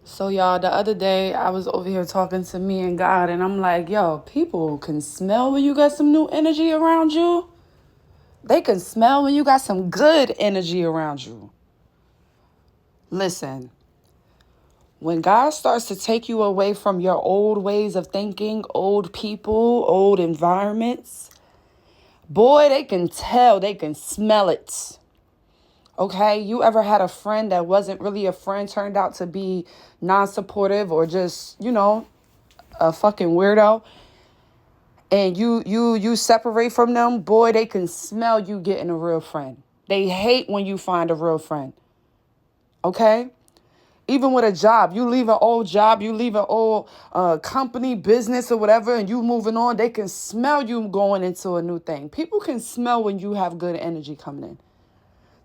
So, y'all, the other day I was over here talking to me and God, and I'm like, yo, people can smell when you got some new energy around you. They can smell when you got some good energy around you. Listen, when God starts to take you away from your old ways of thinking, old people, old environments, boy, they can tell, they can smell it. Okay, you ever had a friend that wasn't really a friend, turned out to be non-supportive or just, a fucking weirdo, and you separate from them, boy, they can smell you getting a real friend. They hate when you find a real friend. Okay? Even with a job, you leave an old job, you leave an old company, business, or whatever, and you moving on, they can smell you going into a new thing. People can smell when you have good energy coming in.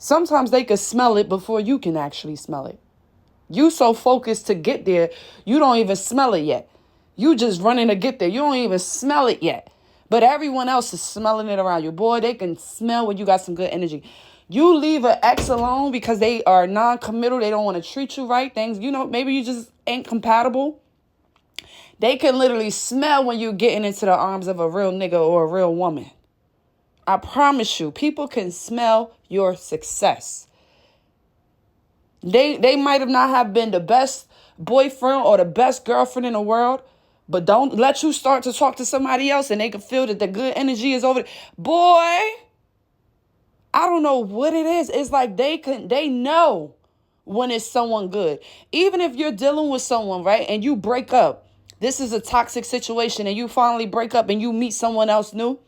Sometimes they can smell it before you can actually smell it. You so focused to get there, you don't even smell it yet. You just running to get there. You don't even smell it yet. But everyone else is smelling it around you. Boy, they can smell when you got some good energy. You leave an ex alone because they are non-committal. They don't want to treat you right. Things, maybe you just ain't compatible. They can literally smell when you're getting into the arms of a real nigga or a real woman. I promise you, people can smell your success. They might have not have been the best boyfriend or the best girlfriend in the world, but don't let you start to talk to somebody else and they can feel that the good energy is over. Boy, I don't know what it is. It's like they know when it's someone good. Even if you're dealing with someone, right, and you break up, this is a toxic situation, and you finally break up and you meet someone else new,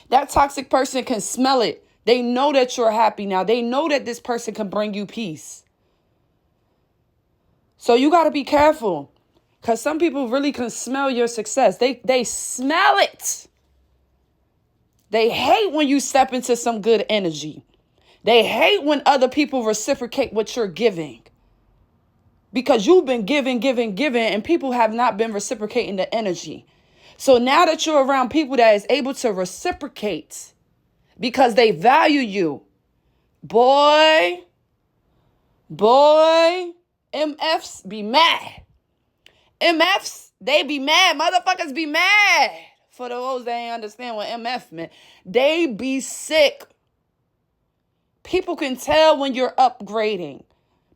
that toxic person can smell it. They know that you're happy now. They know that this person can bring you peace. So you got to be careful, because some people really can smell your success. They smell it. They hate when you step into some good energy. They hate when other people reciprocate what you're giving, because you've been giving, and people have not been reciprocating the energy. So now that you're around people that is able to reciprocate because they value you, boy, MFs be mad. MFs, they be mad. Motherfuckers be mad. For those that ain't understand what MF meant, they be sick. People can tell when you're upgrading.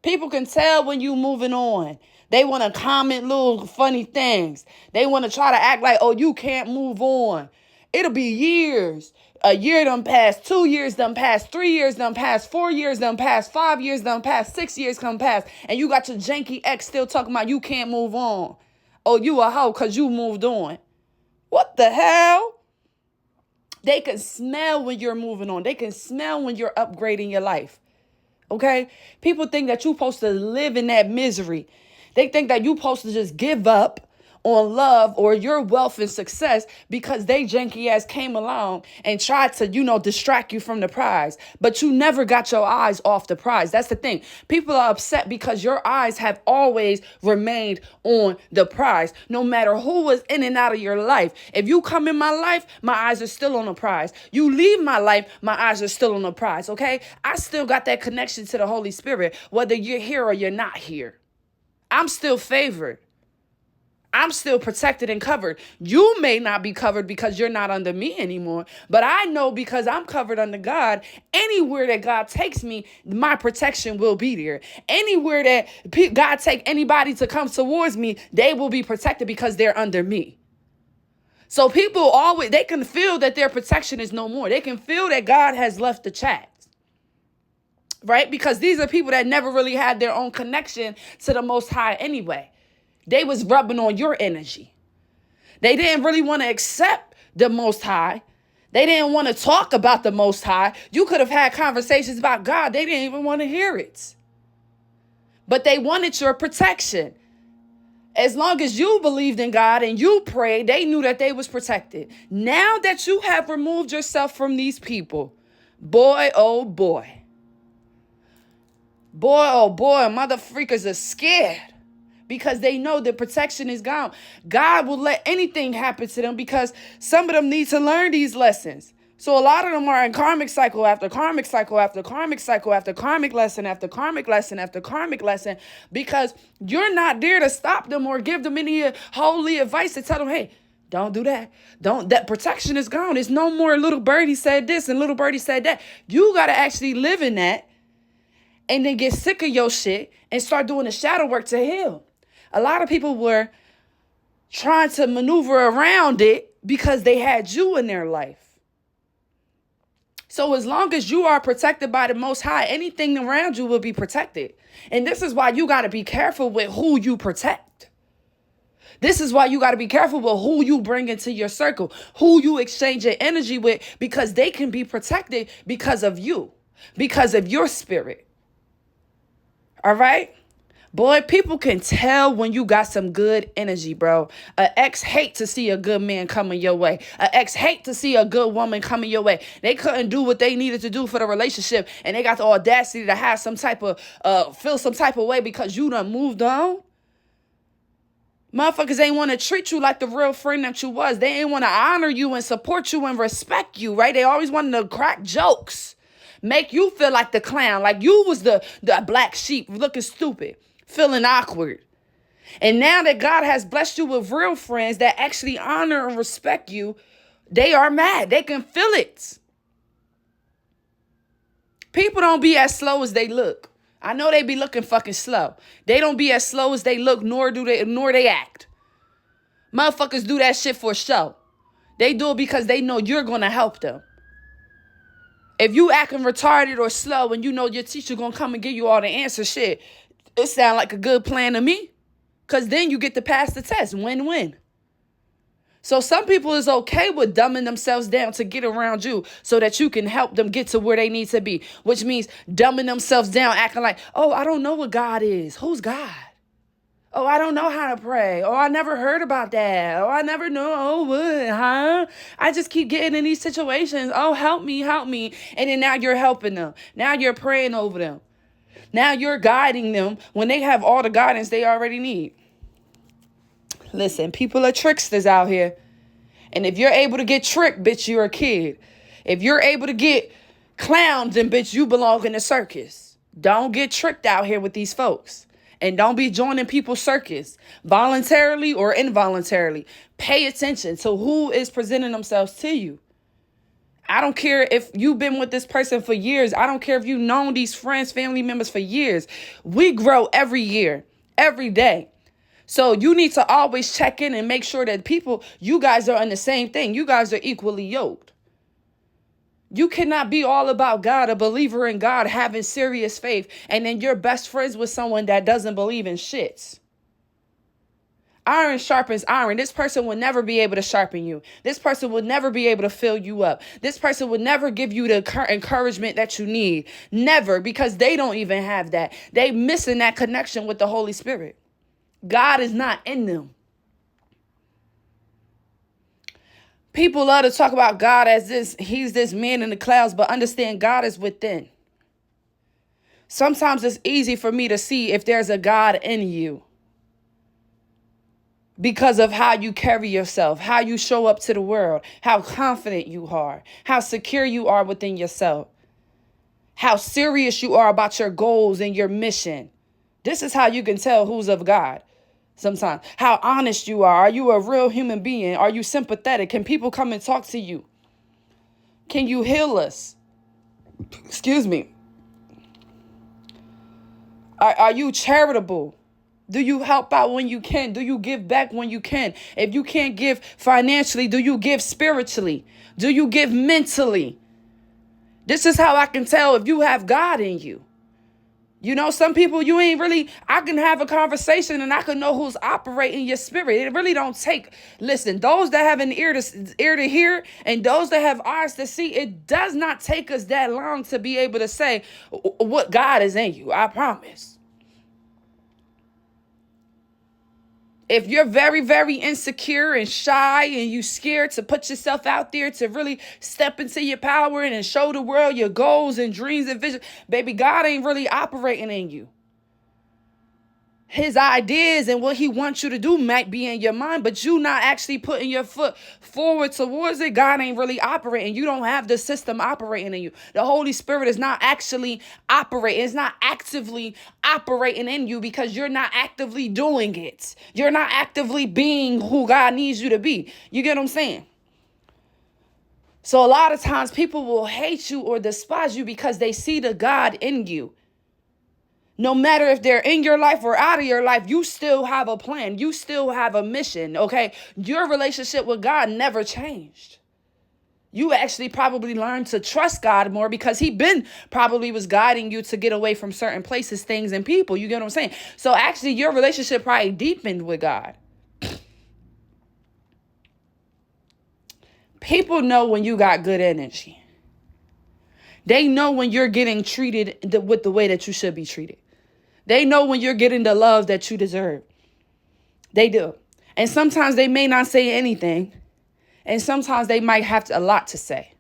People can tell when you moving on. They want to comment little funny things. They want to try to act like, oh, you can't move on. It'll be years. A year done passed, 2 years done passed, 3 years done passed, 4 years done passed, 5 years done passed, 6 years come past, and you got your janky ex still talking about you can't move on. Oh, you a hoe because you moved on. What the hell? They can smell when you're moving on. They can smell when you're upgrading your life. Okay? People think that you're supposed to live in that misery. They think that you're supposed to just give up on love or your wealth and success because they janky ass came along and tried to, distract you from the prize. But you never got your eyes off the prize. That's the thing. People are upset because your eyes have always remained on the prize. No matter who was in and out of your life. If you come in my life, my eyes are still on the prize. You leave my life, my eyes are still on the prize, okay? I still got that connection to the Holy Spirit, whether you're here or you're not here. I'm still favored. I'm still protected and covered. You may not be covered because you're not under me anymore, but I know because I'm covered under God, anywhere that God takes me, my protection will be there. Anywhere that God take anybody to come towards me, they will be protected because they're under me. So people always, they can feel that their protection is no more. They can feel that God has left the chat. Right? Because these are people that never really had their own connection to the Most High anyway. They was rubbing on your energy. They didn't really want to accept the Most High. They didn't want to talk about the Most High. You could have had conversations about God. They didn't even want to hear it. But they wanted your protection. As long as you believed in God and you prayed, they knew that they was protected. Now that you have removed yourself from these people, boy, oh boy. Boy, oh boy, mother freakers are scared. Because they know the protection is gone. God will let anything happen to them because some of them need to learn these lessons. So a lot of them are in karmic cycle after karmic cycle after karmic cycle after karmic lesson after karmic lesson after karmic lesson, because you're not there to stop them or give them any holy advice to tell them, hey, don't do that. That protection is gone. It's no more little birdie said this and little birdie said that. You got to actually live in that and then get sick of your shit and start doing the shadow work to heal. A lot of people were trying to maneuver around it because they had you in their life. So as long as you are protected by the Most High, anything around you will be protected. And this is why you got to be careful with who you protect. This is why you got to be careful with who you bring into your circle, who you exchange your energy with, because they can be protected because of you, because of your spirit. All right? Boy, people can tell when you got some good energy, bro. An ex hate to see a good man coming your way. An ex hate to see a good woman coming your way. They couldn't do what they needed to do for the relationship, and they got the audacity to have some type of, feel some type of way because you done moved on. Motherfuckers ain't want to treat you like the real friend that you was. They ain't want to honor you and support you and respect you, right? They always wanted to crack jokes. Make you feel like the clown, like you was the black sheep looking stupid, feeling awkward. And now that God has blessed you with real friends that actually honor and respect you, they are mad. They can feel it. People don't be as slow as they look. I know they be looking fucking slow. They don't be as slow as they look, nor they act. Motherfuckers do that shit for show. They do it because they know you're going to help them. If you acting retarded or slow and you know your teacher going to come and give you all the answers, shit, it sound like a good plan to me. Because then you get to pass the test. Win-win. So some people is okay with dumbing themselves down to get around you so that you can help them get to where they need to be. Which means dumbing themselves down, acting like, oh, I don't know what God is. Who's God? Oh, I don't know how to pray. Oh, I never heard about that. Oh, I never know. Oh, what? Huh? I just keep getting in these situations. Oh, help me, help me. And then now you're helping them. Now you're praying over them. Now you're guiding them when they have all the guidance they already need. Listen, people are tricksters out here. And if you're able to get tricked, bitch, you're a kid. If you're able to get clowned, then bitch, you belong in the circus. Don't get tricked out here with these folks. And don't be joining people's circus, voluntarily or involuntarily. Pay attention to who is presenting themselves to you. I don't care if you've been with this person for years. I don't care if you've known these friends, family members for years. We grow every year, every day. So you need to always check in and make sure that you guys are on the same thing. You guys are equally yoked. You cannot be all about God, a believer in God, having serious faith, and then you're best friends with someone that doesn't believe in shit. Iron sharpens iron. This person will never be able to sharpen you. This person will never be able to fill you up. This person will never give you the encouragement that you need. Never, because they don't even have that. They missing that connection with the Holy Spirit. God is not in them. People love to talk about God as he's this man in the clouds, but understand God is within. Sometimes it's easy for me to see if there's a God in you because of how you carry yourself, how you show up to the world, how confident you are, how secure you are within yourself, how serious you are about your goals and your mission. This is how you can tell who's of God. Sometimes, how honest you are. Are you a real human being? Are you sympathetic? Can people come and talk to you? Can you heal us? Excuse me. Are you charitable? Do you help out when you can? Do you give back when you can? If you can't give financially, do you give spiritually? Do you give mentally? This is how I can tell if you have God in you. You know, some people I can have a conversation and I can know who's operating your spirit. It really don't take, listen, those that have an ear to hear and those that have eyes to see, it does not take us that long to be able to say what God is in you. I promise. If you're very, very insecure and shy and you scared to put yourself out there to really step into your power and show the world your goals and dreams and visions, baby, God ain't really operating in you. You know, some people ain't really I can have a conversation and I can know who's operating your spirit. It really don't take us that long to be able to say what God is in you. his ideas and what he wants you to do might be in your mind, but you not actually putting your foot forward towards it. God ain't really operating. You don't have the system operating in you. The Holy Spirit is not actually operating. It's not actively operating in you because you're not actively doing it. You're not actively being who God needs you to be. You get what I'm saying? So a lot of times people will hate you or despise you because they see the God in you. No matter if they're in your life or out of your life, you still have a plan. You still have a mission, okay? Your relationship with God never changed. You actually probably learned to trust God more because he probably was guiding you to get away from certain places, things, and people. You get what I'm saying? So actually, your relationship probably deepened with God. People know when you got good energy. They know when you're getting treated with the way that you should be treated. They know when you're getting the love that you deserve. They do. And sometimes they may not say anything. And sometimes they might have a lot to say.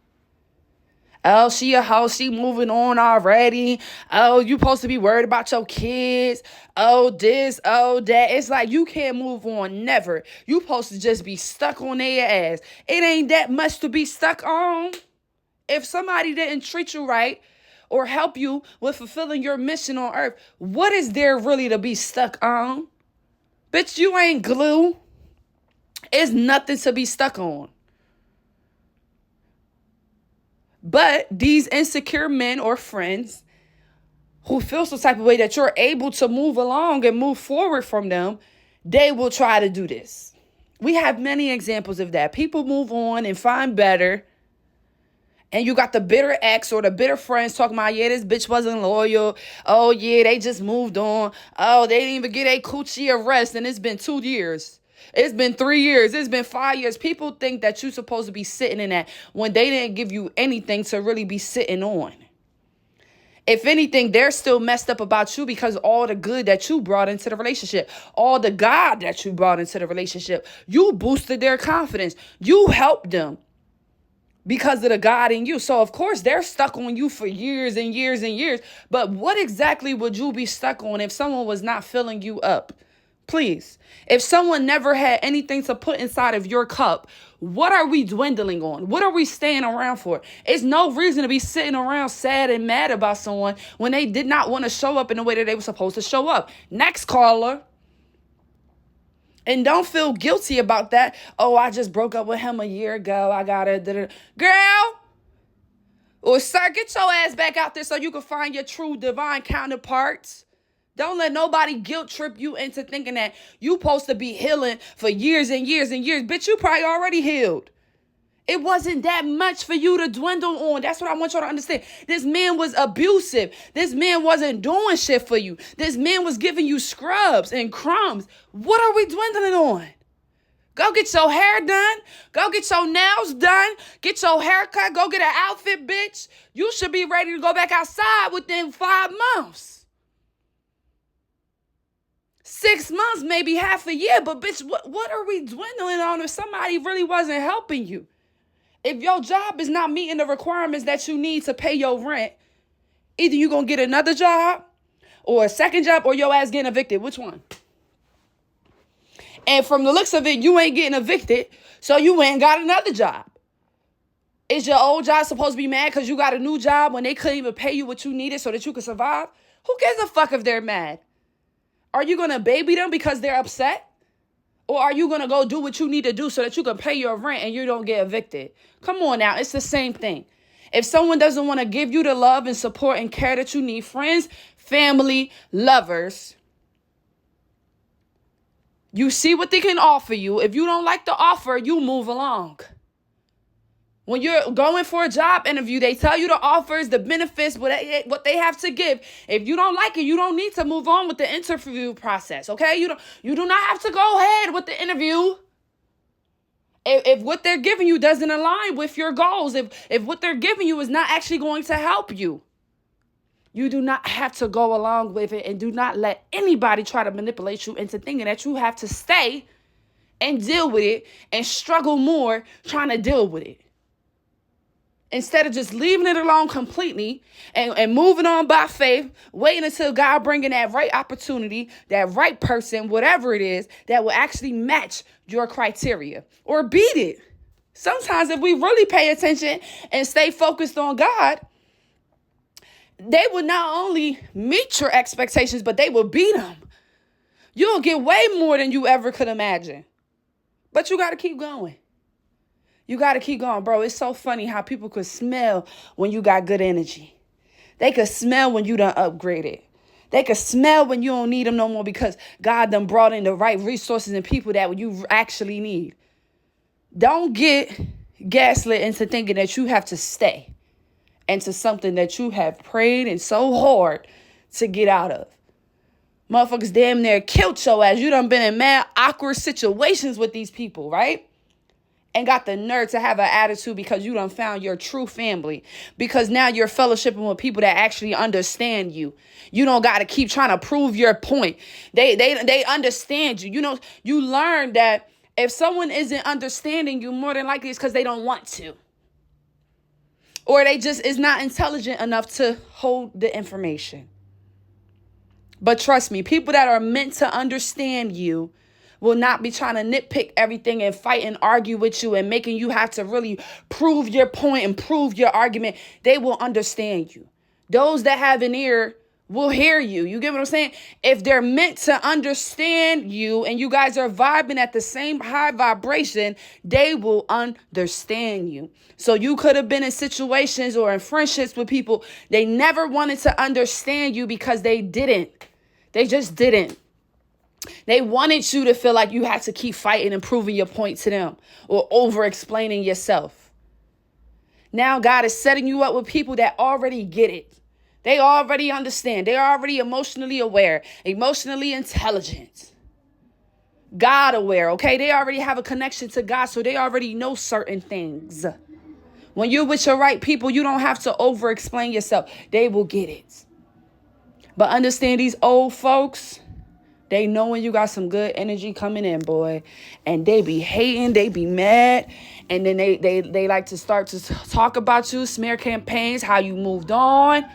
Oh, she a hoe. She moving on already. Oh, you supposed to be worried about your kids. Oh, this, oh, that. It's like you can't move on, never. You supposed to just be stuck on their ass. It ain't that much to be stuck on. If somebody didn't treat you right or help you with fulfilling your mission on earth, what is there really to be stuck on? Bitch, you ain't glue. It's nothing to be stuck on. But these insecure men or friends who feel some type of way that you're able to move along and move forward from them, they will try to do this. We have many examples of that. People move on and find better. And you got the bitter ex or the bitter friends talking about, yeah, this bitch wasn't loyal. Oh, yeah, they just moved on. Oh, they didn't even get a coochie arrest. And it's been 2 years. It's been 3 years. It's been 5 years. People think that you're supposed to be sitting in that when they didn't give you anything to really be sitting on. If anything, they're still messed up about you because all the good that you brought into the relationship, all the God that you brought into the relationship, you boosted their confidence. You helped them because of the God in you. So, of course, they're stuck on you for years and years and years. But what exactly would you be stuck on if someone was not filling you up? Please. If someone never had anything to put inside of your cup, what are we dwindling on? What are we staying around for? It's no reason to be sitting around sad and mad about someone when they did not want to show up in the way that they were supposed to show up. Next caller. And don't feel guilty about that. Oh, I just broke up with him a year ago. I got it. Girl. Or sir, get your ass back out there so you can find your true divine counterparts. Don't let nobody guilt trip you into thinking that you supposed to be healing for years and years and years. Bitch, you probably already healed. It wasn't that much for you to dwindle on. That's what I want y'all to understand. This man was abusive. This man wasn't doing shit for you. This man was giving you scrubs and crumbs. What are we dwindling on? Go get your hair done. Go get your nails done. Get your hair cut. Go get an outfit, bitch. You should be ready to go back outside within 5 months. 6 months, maybe half a year. But bitch, what are we dwindling on if somebody really wasn't helping you? If your job is not meeting the requirements that you need to pay your rent, either you're going to get another job or a second job or your ass getting evicted. Which one? And from the looks of it, you ain't getting evicted, so you ain't got another job. Is your old job supposed to be mad because you got a new job when they couldn't even pay you what you needed so that you could survive? Who gives a fuck if they're mad? Are you going to baby them because they're upset? Or are you going to go do what you need to do so that you can pay your rent and you don't get evicted? Come on now. It's the same thing. If someone doesn't want to give you the love and support and care that you need, friends, family, lovers, you see what they can offer you. If you don't like the offer, you move along. When you're going for a job interview, they tell you the offers, the benefits, what they have to give. If you don't like it, you don't need to move on with the interview process, okay? You do not have to go ahead with the interview. If what they're giving you doesn't align with your goals, if what they're giving you is not actually going to help you, you do not have to go along with it, and do not let anybody try to manipulate you into thinking that you have to stay and deal with it and struggle more trying to deal with it. Instead of just leaving it alone completely and moving on by faith, waiting until God bringing that right opportunity, that right person, whatever it is, that will actually match your criteria or beat it. Sometimes if we really pay attention and stay focused on God, they will not only meet your expectations, but they will beat them. You'll get way more than you ever could imagine. But you got to keep going. You got to keep going, bro. It's so funny how people could smell when you got good energy. They could smell when you done upgraded. They could smell when you don't need them no more because God done brought in the right resources and people that you actually need. Don't get gaslit into thinking that you have to stay into something that you have prayed and so hard to get out of. Motherfuckers damn near killed your ass. You done been in mad awkward situations with these people, right? And got the nerve to have an attitude because you done found your true family. Because now you're fellowshipping with people that actually understand you. You don't got to keep trying to prove your point. They understand you. You know, you learn that if someone isn't understanding you, more than likely it's because they don't want to. Or they just is not intelligent enough to hold the information. But trust me, people that are meant to understand you will not be trying to nitpick everything and fight and argue with you and making you have to really prove your point and prove your argument. They will understand you. Those that have an ear will hear you. You get what I'm saying? If they're meant to understand you and you guys are vibing at the same high vibration, they will understand you. So you could have been in situations or in friendships with people, they never wanted to understand you because they didn't. They just didn't. They wanted you to feel like you had to keep fighting and proving your point to them or over-explaining yourself. Now God is setting you up with people that already get it. They already understand. They're already emotionally aware, emotionally intelligent, God aware, okay? They already have a connection to God, so they already know certain things. When you're with your right people, you don't have to over-explain yourself. They will get it. But understand these old folks, they know when you got some good energy coming in, boy. And they be hating, they be mad. And then they like to start to talk about you, smear campaigns, how you moved on.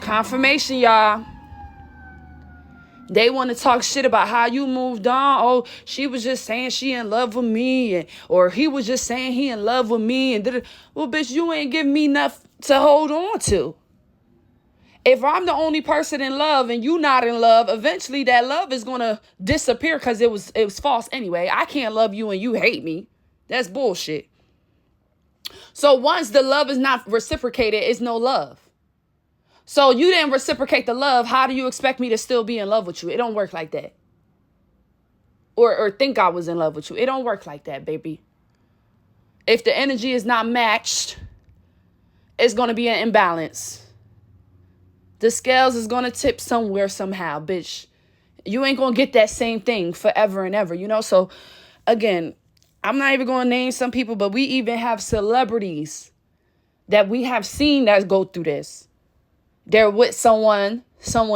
Confirmation, y'all. They want to talk shit about how you moved on. Oh, she was just saying she in love with me. Or he was just saying he in love with me. And well, bitch, you ain't giving me enough to hold on to. If I'm the only person in love and you not in love, eventually that love is going to disappear because it was false anyway. I can't love you and you hate me. That's bullshit. So once the love is not reciprocated, it's no love. So you didn't reciprocate the love. How do you expect me to still be in love with you? It don't work like that. Or think I was in love with you. It don't work like that, baby. If the energy is not matched, it's going to be an imbalance. The scales is going to tip somewhere somehow, bitch. You ain't going to get that same thing forever and ever, you know? So, again, I'm not even going to name some people, but we even have celebrities that we have seen that go through this. They're with someone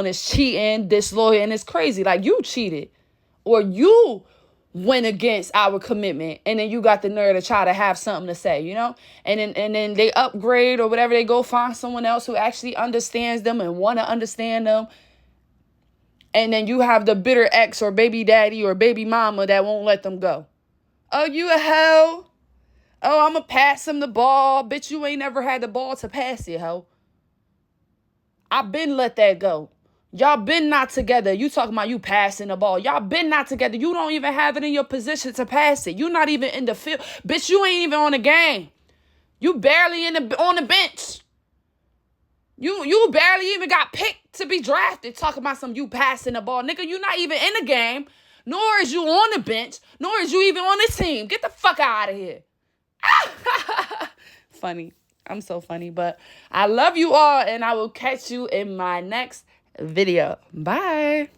is cheating, disloyal, and it's crazy. Like, you cheated. Or you went against our commitment, and then you got the nerve to try to have something to say, you know? And then they upgrade or whatever, they go find someone else who actually understands them and want to understand them. And then you have the bitter ex or baby daddy or baby mama that won't let them go. Oh, you a hoe? Oh, I'm going to pass him the ball. Bitch, you ain't never had the ball to pass it, hoe. I been let that go. Y'all been not together. You talking about you passing the ball. Y'all been not together. You don't even have it in your position to pass it. You're not even in the field. Bitch, you ain't even on the game. You barely on the bench. You barely even got picked to be drafted. Talking about some you passing the ball. Nigga, you not even in the game. Nor is you on the bench. Nor is you even on the team. Get the fuck out of here. Funny. I'm so funny. But I love you all. And I will catch you in my next video. Bye.